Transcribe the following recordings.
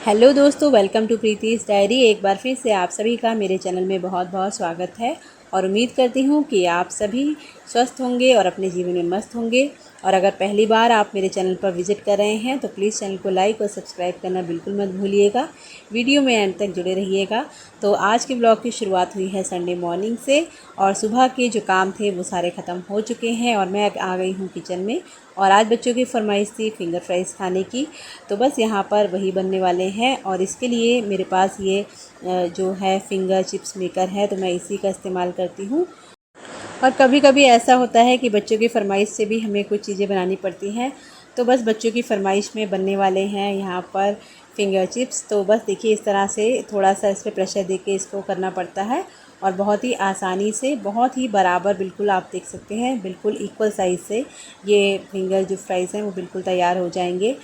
Hello दोस्तों, welcome to प्रीतीज़ diary. एक बार फिर से आप सभी का मेरे चैनल में बहुत बहुत स्वागत है और उम्मीद करती हूँ कि आप सभी स्वस्थ होंगे और अपने जीवन में मस्त होंगे। और अगर पहली बार आप मेरे चैनल पर विज़िट कर रहे हैं तो प्लीज़ चैनल को लाइक और सब्सक्राइब करना बिल्कुल मत भूलिएगा। वीडियो में एंड तक जुड़े रहिएगा। तो आज के ब्लॉग की शुरुआत हुई है संडे मॉर्निंग से और सुबह के जो काम थे वो सारे ख़त्म हो चुके हैं और मैं आ गई हूँ किचन में। और आज बच्चों की फरमाइश थी फिंगर फ्राइज़ खाने की, तो बस यहाँ पर वही बनने वाले हैं। और इसके लिए मेरे पास ये जो है फिंगर चिप्स मेकर है, तो मैं इसी का इस्तेमाल करती हूँ। और कभी कभी ऐसा होता है कि बच्चों की फरमाइश से भी हमें कुछ चीज़ें बनानी पड़ती हैं। तो बस बच्चों की फरमाइश में बनने वाले हैं यहाँ पर फिंगर चिप्स। तो बस देखिए, इस तरह से थोड़ा सा इस पर प्रेशर दे के इसको करना पड़ता है और बहुत ही आसानी से, बहुत ही बराबर, बिल्कुल आप देख सकते हैं बिल्कुल इक्वल साइज़ से ये फिंगर जो फ्राइज़ हैं वो बिल्कुल तैयार हो जाएंगे।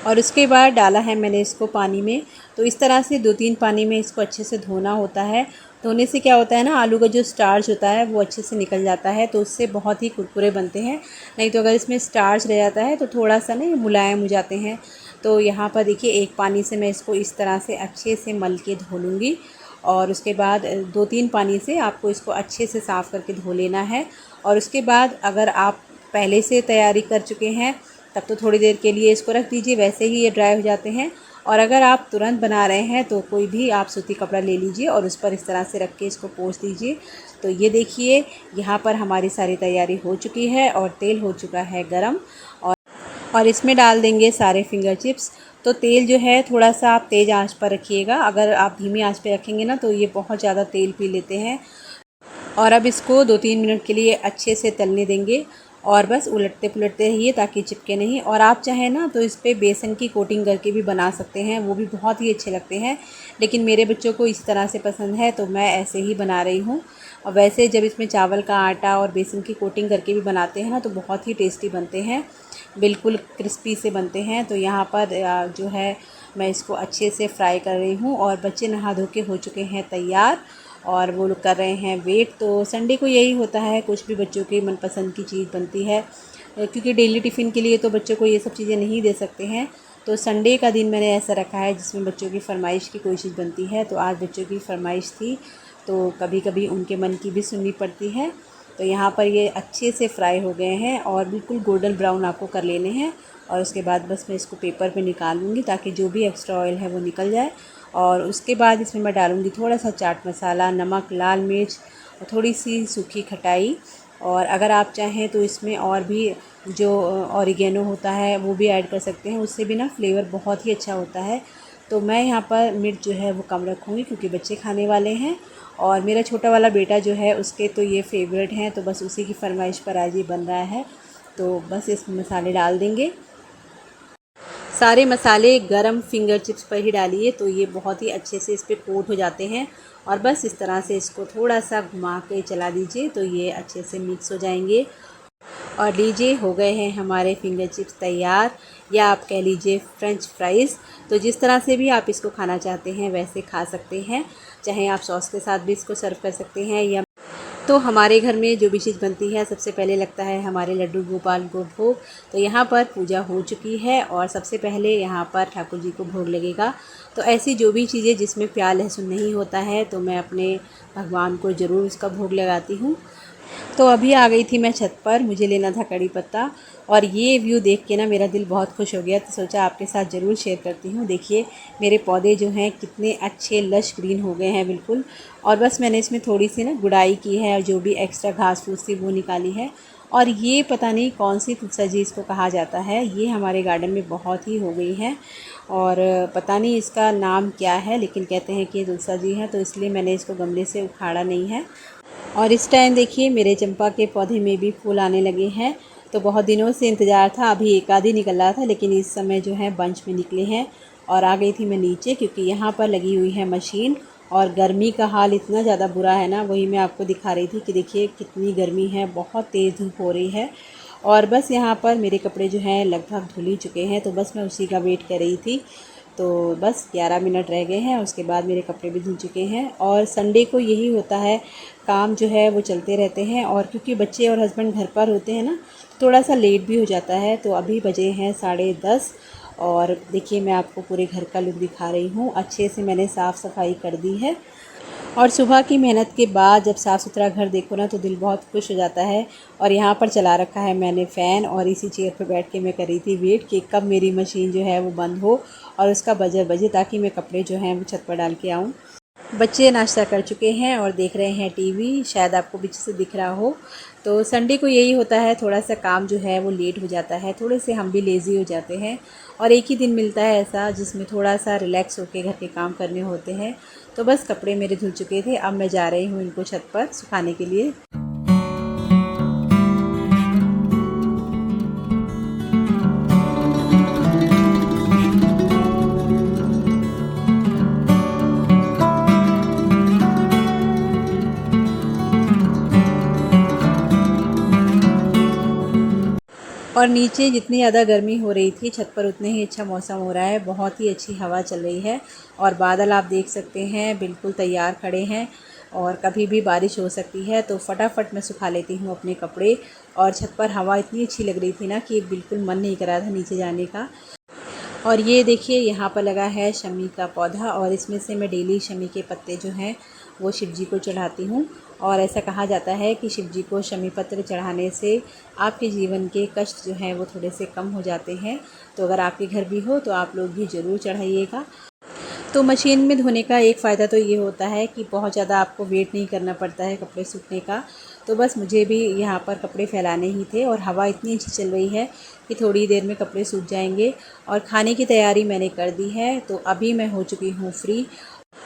और उसके बाद डाला है मैंने इसको पानी में। तो इस तरह से 2-3 पानी में इसको अच्छे से धोना होता है। धोने से क्या होता है ना, आलू का जो स्टार्च होता है वो अच्छे से निकल जाता है, तो उससे बहुत ही कुरकुरे बनते हैं। नहीं तो अगर इसमें स्टार्च रह जाता है तो थोड़ा सा ना ये मुलायम हो जाते हैं। तो यहाँ पर देखिए, एक पानी से मैं इसको इस तरह से अच्छे से मल के धो लूँगी और उसके बाद 2-3 पानी से आपको इसको अच्छे से साफ़ करके धो लेना है। और उसके बाद अगर आप पहले से तैयारी कर चुके हैं तब तो थोड़ी देर के लिए इसको रख दीजिए, वैसे ही ये ड्राई हो जाते हैं। और अगर आप तुरंत बना रहे हैं तो कोई भी आप सूती कपड़ा ले लीजिए और उस पर इस तरह से रख के इसको पोंछ दीजिए। तो ये देखिए, यहाँ पर हमारी सारी तैयारी हो चुकी है और तेल हो चुका है गरम। और इसमें डाल देंगे सारे फिंगर चिप्स। तो तेल जो है थोड़ा सा आप तेज़ आंच पर रखिएगा, अगर आप धीमी आंच पर रखेंगे ना तो ये बहुत ज़्यादा तेल पी लेते हैं। और अब इसको 2-3 मिनट के लिए अच्छे से तलने देंगे और बस उलटते पुलटते रहिए ताकि चिपके नहीं। और आप चाहें ना तो इस पर बेसन की कोटिंग करके भी बना सकते हैं, वो भी बहुत ही अच्छे लगते हैं। लेकिन मेरे बच्चों को इस तरह से पसंद है तो मैं ऐसे ही बना रही हूँ। और वैसे जब इसमें चावल का आटा और बेसन की कोटिंग करके भी बनाते हैं ना तो बहुत ही टेस्टी बनते हैं, बिल्कुल क्रिस्पी से बनते हैं। तो यहाँ पर जो है मैं इसको अच्छे से फ्राई कर रही हूँ और बच्चे नहा धो के हो चुके हैं तैयार और वो लोग कर रहे हैं वेट। तो संडे को यही होता है, कुछ भी बच्चों की मनपसंद की चीज़ बनती है, क्योंकि डेली टिफ़िन के लिए तो बच्चों को ये सब चीज़ें नहीं दे सकते हैं। तो संडे का दिन मैंने ऐसा रखा है जिसमें बच्चों की फरमाइश की कोई चीज़ बनती है। तो आज बच्चों की फरमाइश थी तो कभी कभी उनके मन की भी सुननी पड़ती है। तो यहाँ पर ये अच्छे से फ्राई हो गए हैं और बिल्कुल गोल्डन ब्राउन आपको कर लेने हैं। और उसके बाद बस मैं इसको पेपर पे निकालूंगी ताकि जो भी एक्स्ट्रा ऑयल है वो निकल जाए। और उसके बाद इसमें मैं डालूँगी थोड़ा सा चाट मसाला, नमक, लाल मिर्च और थोड़ी सी सूखी खटाई। और अगर आप चाहें तो इसमें और भी जो ऑरिगेनो होता है वो भी ऐड कर सकते हैं, उससे भी ना फ्लेवर बहुत ही अच्छा होता है। तो मैं यहाँ पर मिर्च जो है वो कम रखूँगी क्योंकि बच्चे खाने वाले हैं। और मेरा छोटा वाला बेटा जो है उसके तो ये फेवरेट हैं, तो बस उसी की फरमाइश पर आज ये बन रहा है। तो बस इसमें मसाले डाल देंगे। सारे मसाले गरम फिंगर चिप्स पर ही डालिए तो ये बहुत ही अच्छे से इस पर कोट हो जाते हैं। और बस इस तरह से इसको थोड़ा सा घुमा के चला दीजिए तो ये अच्छे से मिक्स हो जाएंगे। और लीजिए, हो गए हैं हमारे फिंगर चिप्स तैयार, या आप कह लीजिए फ्रेंच फ्राइज़। तो जिस तरह से भी आप इसको खाना चाहते हैं वैसे खा सकते हैं, चाहे आप सॉस के साथ भी इसको सर्व कर सकते हैं। या तो हमारे घर में जो भी चीज़ बनती है सबसे पहले लगता है हमारे लड्डू गोपाल को भोग। तो यहाँ पर पूजा हो चुकी है और सबसे पहले यहाँ पर ठाकुर जी को भोग लगेगा। तो ऐसी जो भी चीज़ें जिसमें प्याज लहसुन नहीं होता है तो मैं अपने भगवान को ज़रूर उसका भोग लगाती हूँ। तो अभी आ गई थी मैं छत पर, मुझे लेना था कड़ी पत्ता और ये व्यू देख के ना मेरा दिल बहुत खुश हो गया, तो सोचा आपके साथ ज़रूर शेयर करती हूँ। देखिए मेरे पौधे जो हैं कितने अच्छे लश ग्रीन हो गए हैं बिल्कुल। और बस मैंने इसमें थोड़ी सी ना गुड़ाई की है और जो भी एक्स्ट्रा घास फूस थी वो निकाली है। और ये पता नहीं कौन सी तुलसा जी इसको कहा जाता है, ये हमारे गार्डन में बहुत ही हो गई है और पता नहीं इसका नाम क्या है, लेकिन कहते हैं कि ये तुलसा जी है, तो इसलिए मैंने इसको गमले से उखाड़ा नहीं है। और इस टाइम देखिए मेरे चंपा के पौधे में भी फूल आने लगे हैं। तो बहुत दिनों से इंतज़ार था, अभी एक आधी निकल रहा था लेकिन इस समय जो है बंच में निकले हैं। और आ गई थी मैं नीचे क्योंकि यहाँ पर लगी हुई है मशीन और गर्मी का हाल इतना ज़्यादा बुरा है ना, वही मैं आपको दिखा रही थी कि देखिए कितनी गर्मी है, बहुत तेज़ धूप हो रही है। और बस यहाँ पर मेरे कपड़े जो हैं लगभग धुल ही चुके हैं, तो बस मैं उसी का वेट कर रही थी। तो बस 11 मिनट रह गए हैं, उसके बाद मेरे कपड़े भी धुल चुके हैं। और संडे को यही होता है, काम जो है वो चलते रहते हैं और क्योंकि बच्चे और हस्बैंड घर पर होते हैं ना तो थोड़ा सा लेट भी हो जाता है। तो अभी बजे हैं 10:30 और देखिए मैं आपको पूरे घर का लुक दिखा रही हूँ। अच्छे से मैंने साफ़ सफाई कर दी है और सुबह की मेहनत के बाद जब साफ़ सुथरा घर देखो ना तो दिल बहुत खुश हो जाता है। और यहाँ पर चला रखा है मैंने फ़ैन और इसी चेयर पर बैठ के मैं कर रही थी वेट कि कब मेरी मशीन जो है वो बंद हो और उसका बजर बजे ताकि मैं कपड़े जो हैं वो छत पर डाल के आऊँ। बच्चे नाश्ता कर चुके हैं और देख रहे हैं टीवी, शायद आपको पीछे से दिख रहा हो। तो संडे को यही होता है, थोड़ा सा काम जो है वो लेट हो जाता है, थोड़े से हम भी लेज़ी हो जाते हैं और एक ही दिन मिलता है ऐसा जिसमें थोड़ा सा रिलैक्स होकर घर के काम करने होते हैं। तो बस कपड़े मेरे धुल चुके थे, अब मैं जा रही हूँ इनको छत पर सुखाने के लिए। और नीचे जितनी ज़्यादा गर्मी हो रही थी छत पर उतने ही अच्छा मौसम हो रहा है, बहुत ही अच्छी हवा चल रही है और बादल आप देख सकते हैं बिल्कुल तैयार खड़े हैं और कभी भी बारिश हो सकती है। तो फटाफट मैं सुखा लेती हूँ अपने कपड़े। और छत पर हवा इतनी अच्छी लग रही थी ना कि बिल्कुल मन नहीं कर रहा था नीचे जाने का। और ये देखिए यहाँ पर लगा है शमी का पौधा और इसमें से मैं डेली शमी के पत्ते जो हैं वो शिव जी को चढ़ाती हूँ। और ऐसा कहा जाता है कि शिव जी को शमी पत्र चढ़ाने से आपके जीवन के कष्ट जो हैं वो थोड़े से कम हो जाते हैं। तो अगर आपके घर भी हो तो आप लोग भी ज़रूर चढ़ाइएगा। तो मशीन में धोने का एक फ़ायदा तो ये होता है कि बहुत ज़्यादा आपको वेट नहीं करना पड़ता है कपड़े सूखने का। तो बस मुझे भी यहाँ पर कपड़े फैलाने ही थे और हवा इतनी अच्छी चल रही है कि थोड़ी देर में कपड़े सूख जाएंगे। और खाने की तैयारी मैंने कर दी है, तो अभी मैं हो चुकी हूँ फ्री।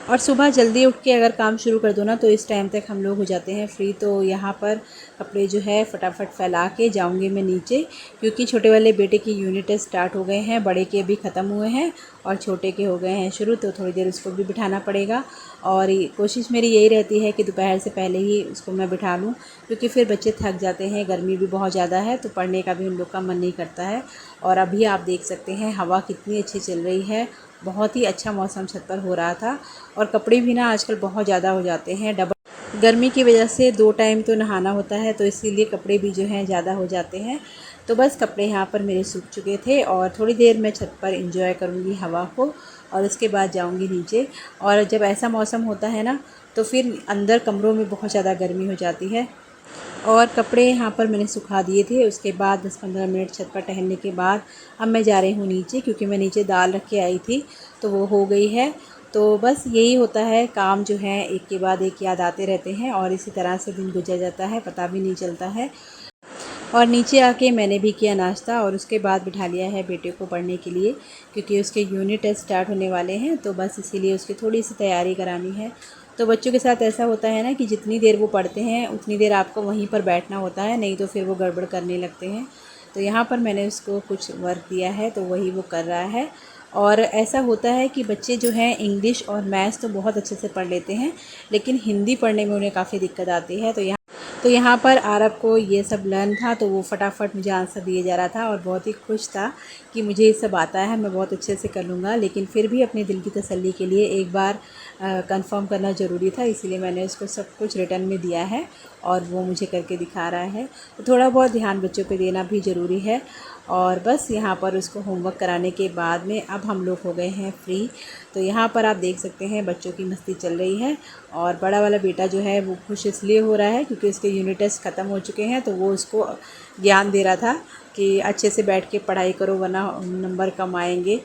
और सुबह जल्दी उठ के अगर काम शुरू कर दो ना तो इस टाइम तक हम लोग हो जाते हैं फ्री। तो यहाँ पर कपड़े जो है फटाफट फैला के जाऊँगी मैं नीचे, क्योंकि छोटे वाले बेटे की यूनिट टेस्ट स्टार्ट हो गए हैं, बड़े के अभी ख़त्म हुए हैं और छोटे के हो गए हैं शुरू। तो थोड़ी देर उसको भी बिठाना पड़ेगा और कोशिश मेरी यही रहती है कि दोपहर से पहले ही उसको मैं बिठा लूँ, क्योंकि फिर बच्चे थक जाते हैं, गर्मी भी बहुत ज़्यादा है तो पढ़ने का भी उन लोग का मन नहीं करता है। और अभी आप देख सकते हैं हवा कितनी अच्छी चल रही है, बहुत ही अच्छा मौसम छत पर हो रहा था। और कपड़े भी ना आजकल बहुत ज़्यादा हो जाते हैं, डबल गर्मी की वजह से 2 टाइम तो नहाना होता है, तो इसीलिए कपड़े भी जो हैं ज़्यादा हो जाते हैं। तो बस कपड़े यहाँ पर मेरे सूख चुके थे और थोड़ी देर मैं छत पर एंजॉय करूँगी हवा को और उसके बाद जाऊँगी नीचे। और जब ऐसा मौसम होता है ना तो फिर अंदर कमरों में बहुत ज़्यादा गर्मी हो जाती है। और कपड़े यहाँ पर मैंने सुखा दिए थे, उसके बाद 10-15 मिनट छत पर टहलने के बाद अब मैं जा रही हूँ नीचे, क्योंकि मैं नीचे दाल रख के आई थी तो वो हो गई है। तो बस यही होता है, काम जो है एक के बाद एक याद आते रहते हैं और इसी तरह से दिन गुजर जाता है, पता भी नहीं चलता है। और नीचे आके मैंने भी किया नाश्ता और उसके बाद बिठा लिया है बेटे को पढ़ने के लिए, क्योंकि उसके यूनिट टेस्ट स्टार्ट होने वाले हैं, तो बस इसीलिए उसकी थोड़ी सी तैयारी करानी है। तो बच्चों के साथ ऐसा होता है ना कि जितनी देर वो पढ़ते हैं उतनी देर आपको वहीं पर बैठना होता है, नहीं तो फिर वो गड़बड़ करने लगते हैं। तो यहाँ पर मैंने उसको कुछ वर्क दिया है तो वही वो कर रहा है। और ऐसा होता है कि बच्चे जो हैं इंग्लिश और मैथ्स तो बहुत अच्छे से पढ़ लेते हैं, लेकिन हिंदी पढ़ने में उन्हें काफ़ी दिक्कत आती है। तो यहाँ पर आरब को ये सब लर्न था तो वो फटाफट मुझे आंसर दिए जा रहा था और बहुत ही खुश था कि मुझे ये सब आता है, मैं बहुत अच्छे से कर लूँगा। लेकिन फिर भी अपने दिल की तसल्ली के लिए एक बार कंफर्म करना ज़रूरी था, इसीलिए मैंने उसको सब कुछ रिटर्न में दिया है और वो मुझे करके दिखा रहा है। तो थोड़ा बहुत ध्यान बच्चों पे देना भी ज़रूरी है। और बस यहाँ पर उसको होमवर्क कराने के बाद में अब हम लोग हो गए हैं फ्री। तो यहाँ पर आप देख सकते हैं बच्चों की मस्ती चल रही है और बड़ा वाला बेटा जो है वो खुश इसलिए हो रहा है क्योंकि उसके यूनिट टेस्ट ख़त्म हो चुके हैं, तो वो उसको ज्ञान दे रहा था कि अच्छे से बैठ के पढ़ाई करो वरना नंबर कम आएंगे।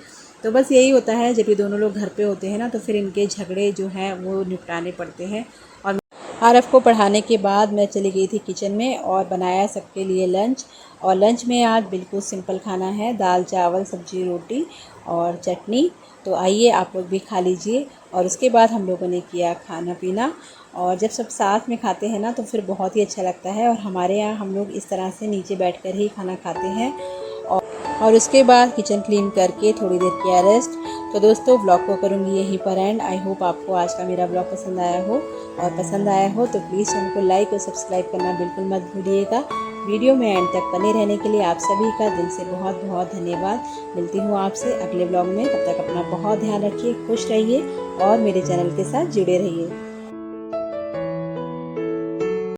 तो बस यही होता है, जब ये दोनों लोग घर पे होते हैं ना तो फिर इनके झगड़े जो हैं वो निपटाने पड़ते हैं। और आरफ को पढ़ाने के बाद मैं चली गई थी किचन में और बनाया सबके लिए लंच। और लंच में आज बिल्कुल सिंपल खाना है, दाल चावल सब्जी रोटी और चटनी। तो आइए आप लोग भी खा लीजिए। और उसके बाद हम लोगों ने किया खाना पीना, और जब सब साथ में खाते हैं ना तो फिर बहुत ही अच्छा लगता है। और हमारे यहाँ हम लोग इस तरह से नीचे बैठकर ही खाना खाते हैं। और उसके बाद किचन क्लीन करके थोड़ी देर किया रेस्ट। तो दोस्तों ब्लॉग को करूँगी यहीं पर एंड। आई होप आपको आज का मेरा ब्लॉग पसंद आया हो, और पसंद आया हो तो प्लीज़ चैनल को लाइक और सब्सक्राइब करना बिल्कुल मत भूलिएगा। वीडियो में एंड तक बने रहने के लिए आप सभी का दिल से बहुत बहुत धन्यवाद। मिलती हूँ आपसे अगले ब्लॉग में, तब तक अपना बहुत ध्यान रखिए, खुश रहिए और मेरे चैनल के साथ जुड़े रहिए।